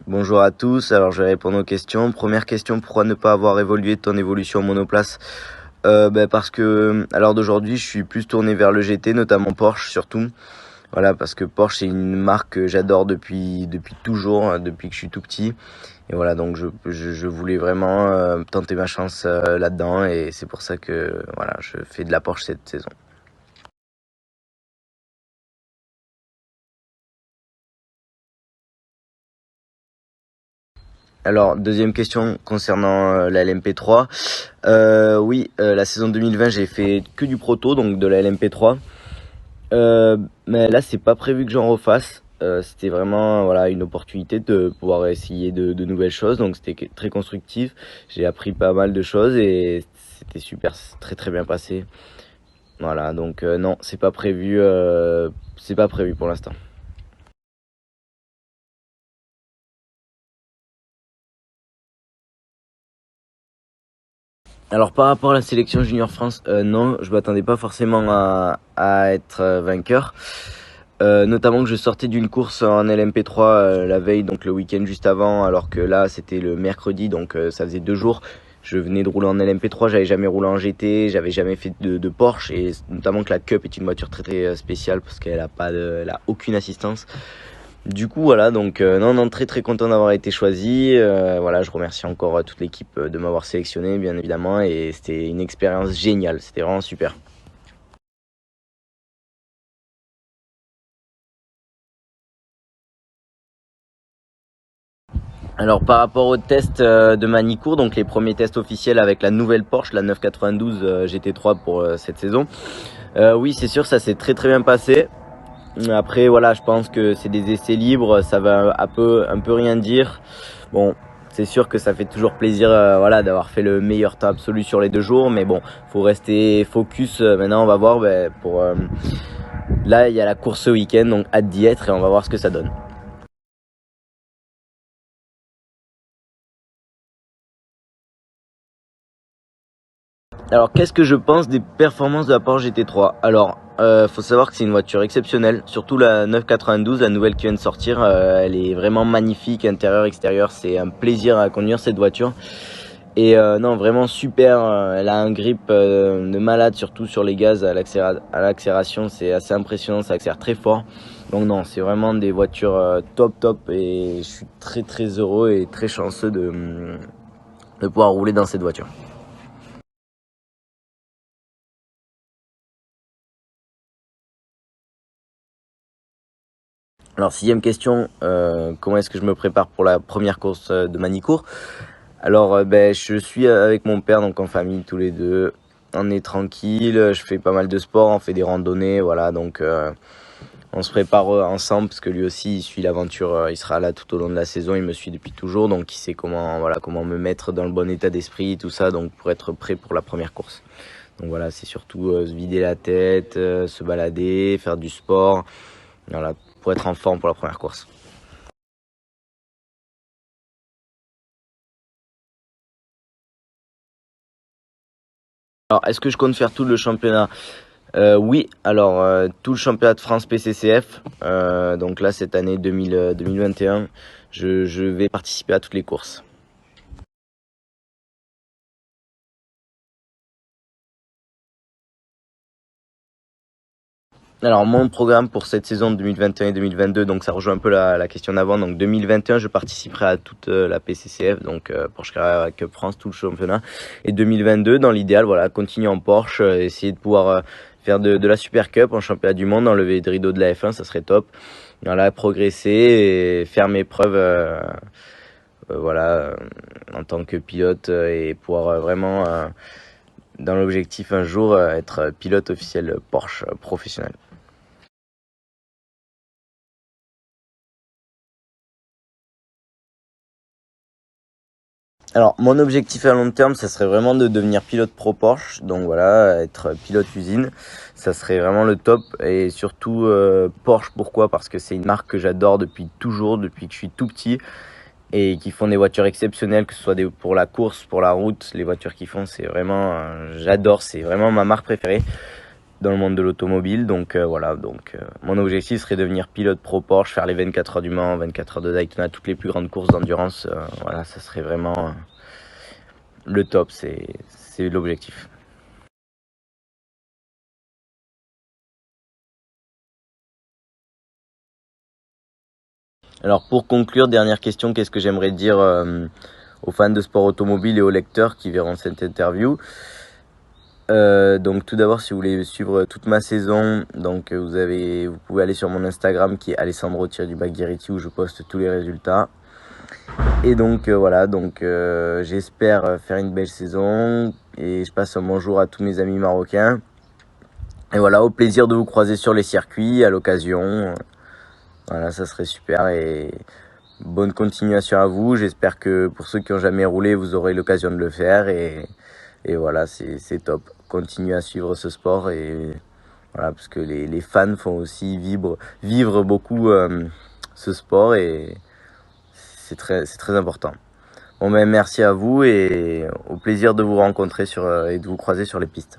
Bonjour à tous, alors je vais répondre aux questions. Première question, pourquoi ne pas avoir évolué ton évolution en monoplace? Parce que à l'heure d'aujourd'hui, je suis plus tourné vers le GT, notamment Porsche surtout. Voilà, parce que Porsche c'est une marque que j'adore depuis toujours, depuis que je suis tout petit. Et voilà, donc je voulais vraiment tenter ma chance là-dedans et c'est pour ça que voilà, je fais de la Porsche cette saison. Alors, deuxième question concernant la LMP3. Oui, la saison 2020, j'ai fait que du proto, donc de la LMP3. Mais là, c'est pas prévu que j'en refasse. C'était vraiment voilà une opportunité de pouvoir essayer de nouvelles choses, donc c'était très constructif. J'ai appris pas mal de choses et c'était super, c'est très très bien passé. Voilà, donc non, c'est pas prévu pour l'instant. Alors par rapport à la sélection Junior France, non, je m'attendais pas forcément à être vainqueur. Notamment que je sortais d'une course en LMP3 la veille, donc le week-end juste avant, alors que là c'était le mercredi, donc ça faisait 2 jours. Je venais de rouler en LMP3, j'avais jamais roulé en GT, j'avais jamais fait de Porsche, et notamment que la Cup est une voiture très très spéciale parce qu'elle a pas elle a aucune assistance. Du coup voilà, donc non non, très très content d'avoir été choisi. Voilà, je remercie encore toute l'équipe de m'avoir sélectionné bien évidemment, et c'était une expérience géniale, c'était vraiment super. Alors par rapport aux tests de Manicourt, donc les premiers tests officiels avec la nouvelle Porsche, la 992 GT3 pour cette saison. Oui, c'est sûr, ça s'est très très bien passé. Après voilà, je pense que c'est des essais libres, ça va un peu rien dire. Bon, c'est sûr que ça fait toujours plaisir voilà d'avoir fait le meilleur temps absolu sur les 2 jours, mais bon, faut rester focus. Maintenant, on va voir pour là, il y a la course ce week-end, donc hâte d'y être et on va voir ce que ça donne. Alors, qu'est-ce que je pense des performances de la Porsche GT3? Alors, faut savoir que c'est une voiture exceptionnelle, surtout la 992, la nouvelle qui vient de sortir. Elle est vraiment magnifique, intérieur, extérieur. C'est un plaisir à conduire cette voiture. Et non, vraiment super. Elle a un grip de malade, surtout sur les gaz à l'accélération. C'est assez impressionnant, ça accélère très fort. Donc non, c'est vraiment des voitures top top. Et je suis très très heureux et très chanceux de pouvoir rouler dans cette voiture. Alors, sixième question, comment est-ce que je me prépare pour la première course de Manicourt? Alors, je suis avec mon père, donc en famille, tous les deux. On est tranquille, je fais pas mal de sport, on fait des randonnées, voilà. Donc, on se prépare ensemble parce que lui aussi, il suit l'aventure, il sera là tout au long de la saison, il me suit depuis toujours, donc il sait comment, voilà, comment me mettre dans le bon état d'esprit, tout ça, donc pour être prêt pour la première course. Donc voilà, c'est surtout se vider la tête, se balader, faire du sport, voilà, pour être en forme pour la première course. Alors, est-ce que je compte faire tout le championnat? Oui, alors tout le championnat de France PCCF. Donc là, cette année 2021, je vais participer à toutes les courses. Alors, mon programme pour cette saison 2021 et 2022, donc ça rejoint un peu la question d'avant. Donc 2021, je participerai à toute la PCCF, donc Porsche Carrera Cup France, tout le championnat. Et 2022, dans l'idéal, voilà, continuer en Porsche, essayer de pouvoir faire de la Super Cup en championnat du monde, enlever de rideau de la F1, ça serait top. Voilà, progresser et faire mes preuves, voilà, en tant que pilote et pouvoir vraiment, dans l'objectif un jour, être pilote officiel Porsche professionnel. Alors, mon objectif à long terme, ça serait vraiment de devenir pilote pro Porsche. Donc voilà, être pilote usine, ça serait vraiment le top. Et surtout Porsche, pourquoi? Parce que c'est une marque que j'adore depuis toujours, depuis que je suis tout petit, et qui font des voitures exceptionnelles, que ce soit pour la course, pour la route. Les voitures qu'ils font, c'est vraiment, j'adore. C'est vraiment ma marque préférée. dans le monde de l'automobile. Donc voilà, mon objectif serait de devenir pilote pro Porsche, faire les 24 heures du Mans, 24 heures de Daytona, toutes les plus grandes courses d'endurance. Voilà, ça serait vraiment le top, c'est l'objectif. Alors pour conclure, dernière question, qu'est-ce que j'aimerais dire aux fans de sport automobile et aux lecteurs qui verront cette interview? Donc tout d'abord, si vous voulez suivre toute ma saison, donc vous pouvez aller sur mon Instagram qui est Alessandro-Baghiriti où je poste tous les résultats. Et donc voilà, j'espère faire une belle saison et je passe un bonjour à tous mes amis marocains. Et voilà, au plaisir de vous croiser sur les circuits à l'occasion. Voilà, ça serait super et bonne continuation à vous. J'espère que pour ceux qui n'ont jamais roulé, vous aurez l'occasion de le faire et voilà, c'est top. Continuez à suivre ce sport et voilà, parce que les fans font aussi vivre beaucoup ce sport et c'est très important. Bon ben merci à vous et au plaisir de vous rencontrer et de vous croiser sur les pistes.